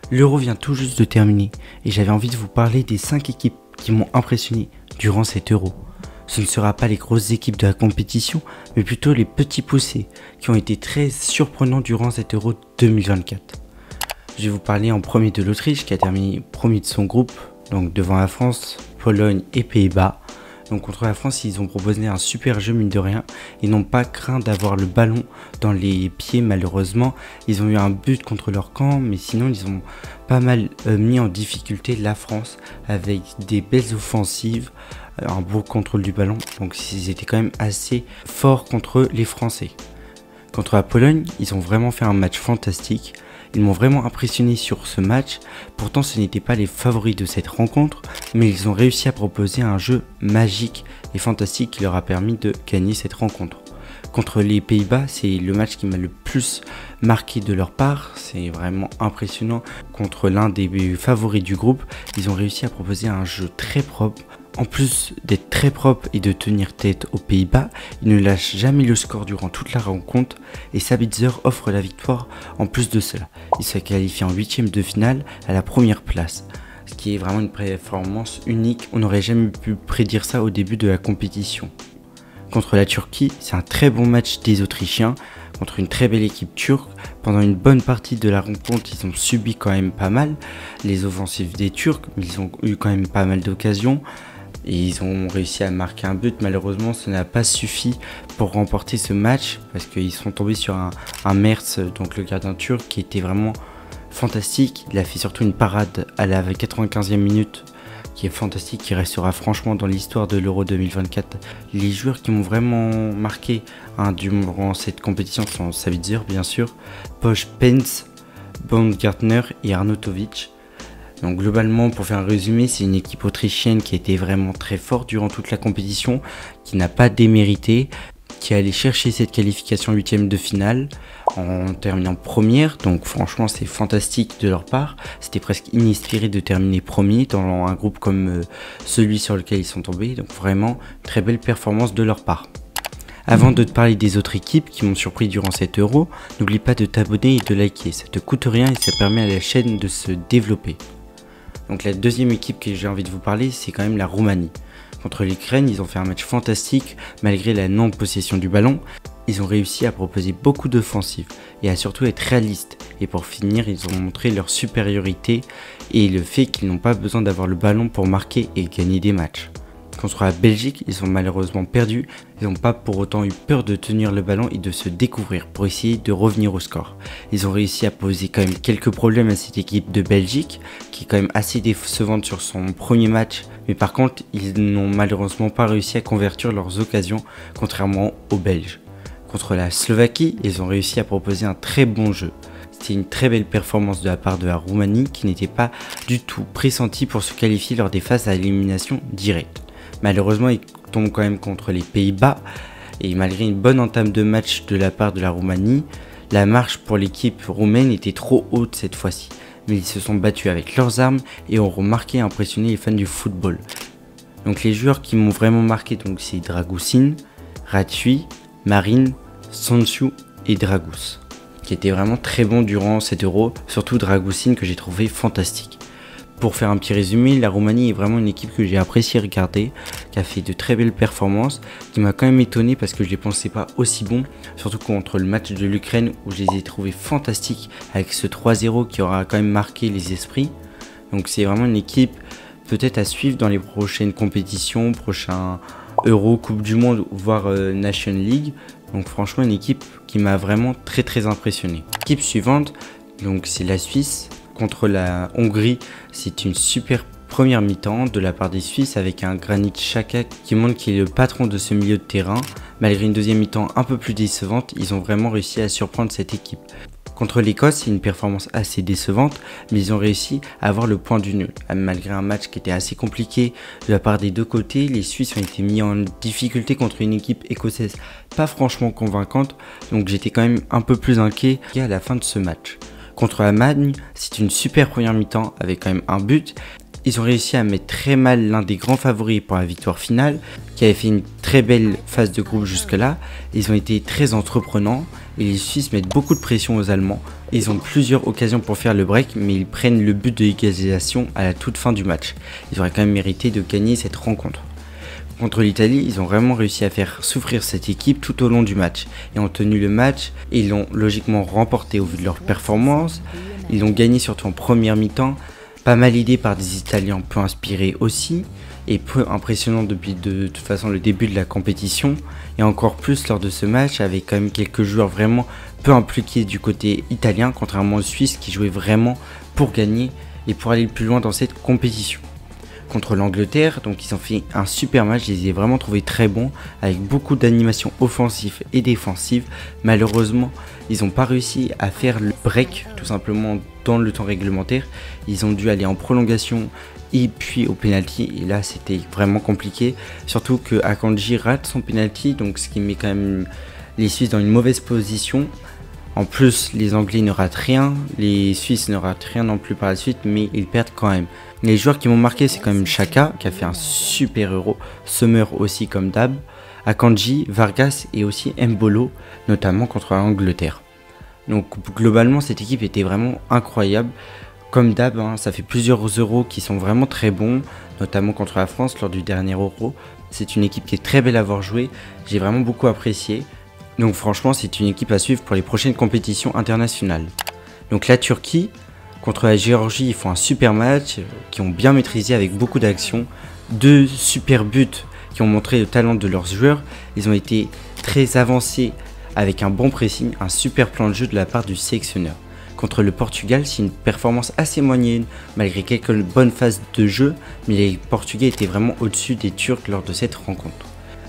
L'Euro vient tout juste de terminer et j'avais envie de vous parler des 5 équipes qui m'ont impressionné durant cet Euro. Ce ne sera pas les grosses équipes de la compétition, mais plutôt les petits poussés qui ont été très surprenants durant cet Euro 2024. Je vais vous parler en premier de l'Autriche qui a terminé premier de son groupe, donc devant la France, Pologne et Pays-Bas. Donc contre la France, ils ont proposé un super jeu mine de rien et n'ont pas craint d'avoir le ballon dans les pieds malheureusement. Ils ont eu un but contre leur camp, mais sinon ils ont pas mal mis en difficulté la France avec des belles offensives, un beau contrôle du ballon. Donc ils étaient quand même assez forts contre les Français. Contre la Pologne, ils ont vraiment fait un match fantastique. Ils m'ont vraiment impressionné sur ce match, pourtant ce n'étaient pas les favoris de cette rencontre, mais ils ont réussi à proposer un jeu magique et fantastique qui leur a permis de gagner cette rencontre. Contre les Pays-Bas, c'est le match qui m'a le plus marqué de leur part, c'est vraiment impressionnant. Contre l'un des favoris du groupe, ils ont réussi à proposer un jeu très propre. En plus d'être très propre et de tenir tête aux Pays-Bas, ils ne lâchent jamais le score durant toute la rencontre et Sabitzer offre la victoire en plus de cela. Il se qualifie en 8e de finale à la première place, ce qui est vraiment une performance unique. On n'aurait jamais pu prédire ça au début de la compétition. Contre la Turquie, c'est un très bon match des Autrichiens contre une très belle équipe turque. Pendant une bonne partie de la rencontre, ils ont subi quand même pas mal les offensives des Turcs, mais ils ont eu quand même pas mal d'occasions. Et ils ont réussi à marquer un but. Malheureusement, ça n'a pas suffi pour remporter ce match parce qu'ils sont tombés sur un Merz, donc le gardien turc, qui était vraiment fantastique. Il a fait surtout une parade à la 95e minute qui est fantastique, qui restera franchement dans l'histoire de l'Euro 2024. Les joueurs qui m'ont vraiment marqué durant cette compétition sont Sabitzer, bien sûr, Posch Pence, Baumgartner et Arnautovic. Donc globalement, pour faire un résumé, c'est une équipe autrichienne qui était vraiment très forte durant toute la compétition, qui n'a pas démérité, qui est allée chercher cette qualification 8e de finale en terminant première. Donc franchement, c'est fantastique de leur part. C'était presque inespéré de terminer premier dans un groupe comme celui sur lequel ils sont tombés. Donc vraiment, très belle performance de leur part. Avant de te parler des autres équipes qui m'ont surpris durant cet Euro, n'oublie pas de t'abonner et de liker. Ça te coûte rien et ça permet à la chaîne de se développer. Donc la deuxième équipe que j'ai envie de vous parler, c'est quand même la Roumanie. Contre l'Ukraine, ils ont fait un match fantastique malgré la non-possession du ballon. Ils ont réussi à proposer beaucoup d'offensives et à surtout être réalistes. Et pour finir, ils ont montré leur supériorité et le fait qu'ils n'ont pas besoin d'avoir le ballon pour marquer et gagner des matchs. Contre la Belgique, ils ont malheureusement perdu. Ils n'ont pas pour autant eu peur de tenir le ballon et de se découvrir pour essayer de revenir au score. Ils ont réussi à poser quand même quelques problèmes à cette équipe de Belgique, qui est quand même assez décevante sur son premier match. Mais par contre, ils n'ont malheureusement pas réussi à convertir leurs occasions, contrairement aux Belges. Contre la Slovaquie, ils ont réussi à proposer un très bon jeu. C'était une très belle performance de la part de la Roumanie qui n'était pas du tout pressentie pour se qualifier lors des phases à élimination directe. Malheureusement, ils tombent quand même contre les Pays-Bas et malgré une bonne entame de match de la part de la Roumanie, la marche pour l'équipe roumaine était trop haute cette fois-ci. Mais ils se sont battus avec leurs armes et ont remarqué et impressionné les fans du football. Donc les joueurs qui m'ont vraiment marqué, donc c'est Dragusin, Ratui, Marin, Sonsu et Dragus, qui étaient vraiment très bons durant cet Euro, surtout Dragusin que j'ai trouvé fantastique. Pour faire un petit résumé, la Roumanie est vraiment une équipe que j'ai apprécié regarder, qui a fait de très belles performances, qui m'a quand même étonné parce que je ne les pensais pas aussi bons, surtout contre le match de l'Ukraine où je les ai trouvés fantastiques avec ce 3-0 qui aura quand même marqué les esprits. Donc c'est vraiment une équipe peut-être à suivre dans les prochaines compétitions, prochains Euro, Coupe du Monde, voire Nation League. Donc franchement une équipe qui m'a vraiment très impressionné. L'équipe suivante, donc c'est la Suisse. Contre la Hongrie, c'est une super première mi-temps de la part des Suisses avec un Granit Xhaka qui montre qu'il est le patron de ce milieu de terrain. Malgré une deuxième mi-temps un peu plus décevante, ils ont vraiment réussi à surprendre cette équipe. Contre l'Écosse, c'est une performance assez décevante, mais ils ont réussi à avoir le point du nul. Malgré un match qui était assez compliqué de la part des deux côtés, les Suisses ont été mis en difficulté contre une équipe écossaise pas franchement convaincante, donc j'étais quand même un peu plus inquiet à la fin de ce match. Contre l'Allemagne, c'est une super première mi-temps avec quand même un but. Ils ont réussi à mettre très mal l'un des grands favoris pour la victoire finale, qui avait fait une très belle phase de groupe jusque-là. Ils ont été très entreprenants et les Suisses mettent beaucoup de pression aux Allemands. Ils ont plusieurs occasions pour faire le break, mais ils prennent le but de l'égalisation à la toute fin du match. Ils auraient quand même mérité de gagner cette rencontre. Contre l'Italie, ils ont vraiment réussi à faire souffrir cette équipe tout au long du match. Ils ont tenu le match et ils l'ont logiquement remporté au vu de leur performance. Ils l'ont gagné surtout en première mi-temps, pas mal aidé par des Italiens peu inspirés aussi, et peu impressionnant depuis de toute façon le début de la compétition, et encore plus lors de ce match avec quand même quelques joueurs vraiment peu impliqués du côté italien, contrairement aux Suisses qui jouaient vraiment pour gagner et pour aller le plus loin dans cette compétition. Contre l'Angleterre, donc ils ont fait un super match, je les ai vraiment trouvés très bons, avec beaucoup d'animation offensive et défensive. Malheureusement, ils n'ont pas réussi à faire le break, tout simplement dans le temps réglementaire. Ils ont dû aller en prolongation et puis au penalty, et là c'était vraiment compliqué. Surtout que Akanji rate son penalty, donc ce qui met quand même les Suisses dans une mauvaise position. En plus, les Anglais ne ratent rien, les Suisses ne ratent rien non plus par la suite, mais ils perdent quand même. Les joueurs qui m'ont marqué, c'est quand même Xhaka, qui a fait un super Euro, Sommer aussi comme d'hab, Akanji, Vargas et aussi Mbolo, notamment contre l'Angleterre. Donc globalement, cette équipe était vraiment incroyable. Comme d'hab, ça fait plusieurs euros qui sont vraiment très bons, notamment contre la France lors du dernier Euro. C'est une équipe qui est très belle à voir jouer, j'ai vraiment beaucoup apprécié. Donc franchement, c'est une équipe à suivre pour les prochaines compétitions internationales. Donc la Turquie, contre la Géorgie, ils font un super match, qui ont bien maîtrisé avec beaucoup d'action. 2 super buts qui ont montré le talent de leurs joueurs. Ils ont été très avancés avec un bon pressing, un super plan de jeu de la part du sélectionneur. Contre le Portugal, c'est une performance assez moyenne, malgré quelques bonnes phases de jeu, mais les Portugais étaient vraiment au-dessus des Turcs lors de cette rencontre.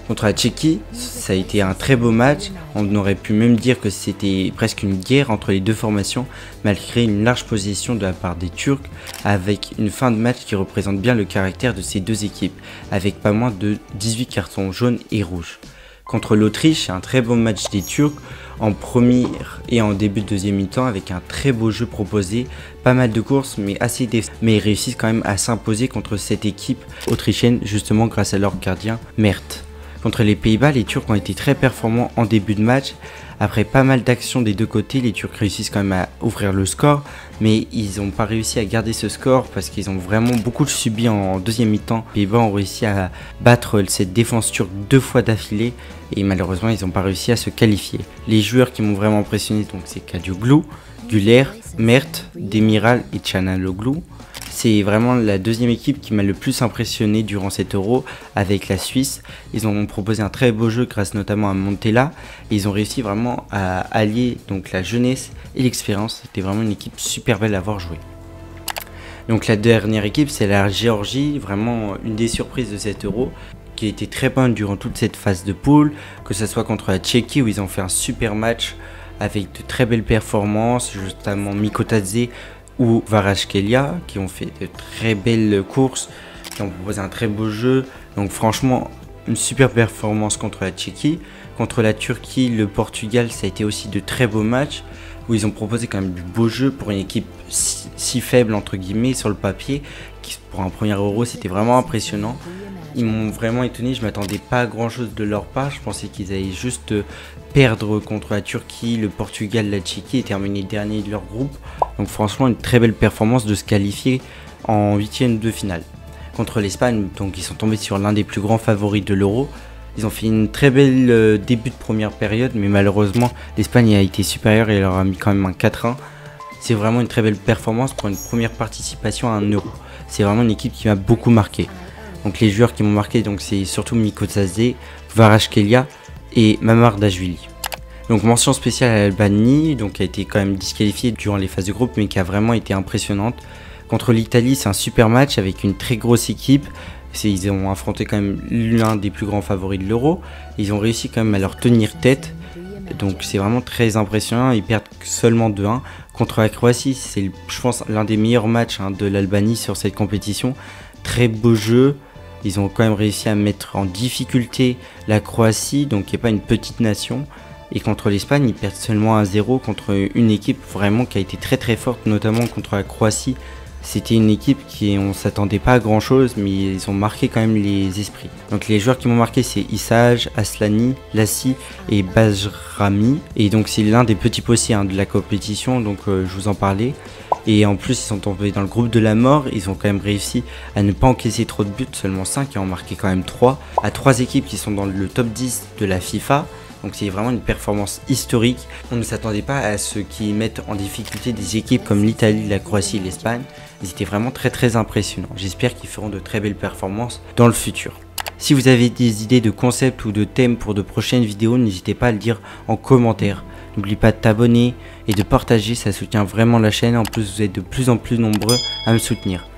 Contre la Tchéquie, ça a été un très beau match, on aurait pu même dire que c'était presque une guerre entre les deux formations, malgré une large possession de la part des Turcs, avec une fin de match qui représente bien le caractère de ces deux équipes, avec pas moins de 18 cartons jaunes et rouges. Contre l'Autriche, un très beau match des Turcs, en première et en début de deuxième mi-temps, avec un très beau jeu proposé, pas mal de courses mais assez mais ils réussissent quand même à s'imposer contre cette équipe autrichienne, justement grâce à leur gardien Mertens. Contre les Pays-Bas, les Turcs ont été très performants en début de match. Après pas mal d'actions des deux côtés, les Turcs réussissent quand même à ouvrir le score, mais ils n'ont pas réussi à garder ce score parce qu'ils ont vraiment beaucoup subi en deuxième mi-temps. Les Pays-Bas ont réussi à battre cette défense turque 2 fois d'affilée et malheureusement ils n'ont pas réussi à se qualifier. Les joueurs qui m'ont vraiment impressionné, donc c'est Kadioglu, Güler, Mert, Demiral et Çalhanoğlu. C'est vraiment la deuxième équipe qui m'a le plus impressionné durant cet Euro avec la Suisse. Ils ont proposé un très beau jeu grâce notamment à Montella. Et ils ont réussi vraiment à allier donc la jeunesse et l'expérience. C'était vraiment une équipe super belle à voir jouer. Donc la dernière équipe, c'est la Géorgie, vraiment une des surprises de cet Euro, qui a été très bonne durant toute cette phase de poule, que ce soit contre la Tchéquie où ils ont fait un super match avec de très belles performances, notamment Mikotadze ou Kvaratskhelia, qui ont fait de très belles courses, qui ont proposé un très beau jeu. Donc franchement, une super performance contre la Tchéquie. Contre la Turquie, le Portugal, ça a été aussi de très beaux matchs, où ils ont proposé quand même du beau jeu pour une équipe si faible, entre guillemets, sur le papier. Pour un premier Euro, c'était vraiment impressionnant. Ils m'ont vraiment étonné, je ne m'attendais pas à grand chose de leur part. Je pensais qu'ils allaient juste perdre contre la Turquie, le Portugal, la Tchéquie et terminer dernier de leur groupe. Donc franchement, une très belle performance de se qualifier en 8e de finale. Contre l'Espagne, donc ils sont tombés sur l'un des plus grands favoris de l'Euro. Ils ont fait une très belle début de première période, mais malheureusement, l'Espagne a été supérieure et leur a mis quand même un 4-1. C'est vraiment une très belle performance pour une première participation à un Euro. C'est vraiment une équipe qui m'a beaucoup marqué. Donc les joueurs qui m'ont marqué, donc c'est surtout Mikotadze, Kvaratskhelia et Mamardashvili. Donc mention spéciale à l'Albanie, donc qui a été quand même disqualifiée durant les phases de groupe, mais qui a vraiment été impressionnante. Contre l'Italie, c'est un super match avec une très grosse équipe. Ils ont affronté quand même l'un des plus grands favoris de l'Euro. Ils ont réussi quand même à leur tenir tête. Donc c'est vraiment très impressionnant. Ils perdent seulement 2-1. Contre la Croatie, c'est je pense l'un des meilleurs matchs de l'Albanie sur cette compétition. Très beau jeu. Ils ont quand même réussi à mettre en difficulté la Croatie, donc qui n'est pas une petite nation. Et contre l'Espagne, ils perdent seulement 1-0 contre une équipe vraiment qui a été très très forte, notamment contre la Croatie, C'était une équipe on s'attendait pas à grand chose, mais ils ont marqué quand même les esprits. Donc les joueurs qui m'ont marqué, c'est Issaj, Aslani, Lassi et Bajrami. Et donc c'est l'un des petits possés de la compétition, donc je vous en parlais. Et en plus ils sont tombés dans le groupe de la mort, ils ont quand même réussi à ne pas encaisser trop de buts, seulement 5 et en marqué quand même 3, à 3 équipes qui sont dans le top 10 de la FIFA. Donc c'est vraiment une performance historique. On ne s'attendait pas à ce qu'ils mettent en difficulté des équipes comme l'Italie, la Croatie et l'Espagne. Ils étaient vraiment très impressionnants. J'espère qu'ils feront de très belles performances dans le futur. Si vous avez des idées de concepts ou de thèmes pour de prochaines vidéos, n'hésitez pas à le dire en commentaire. N'oublie pas de t'abonner et de partager, ça soutient vraiment la chaîne. En plus, vous êtes de plus en plus nombreux à me soutenir.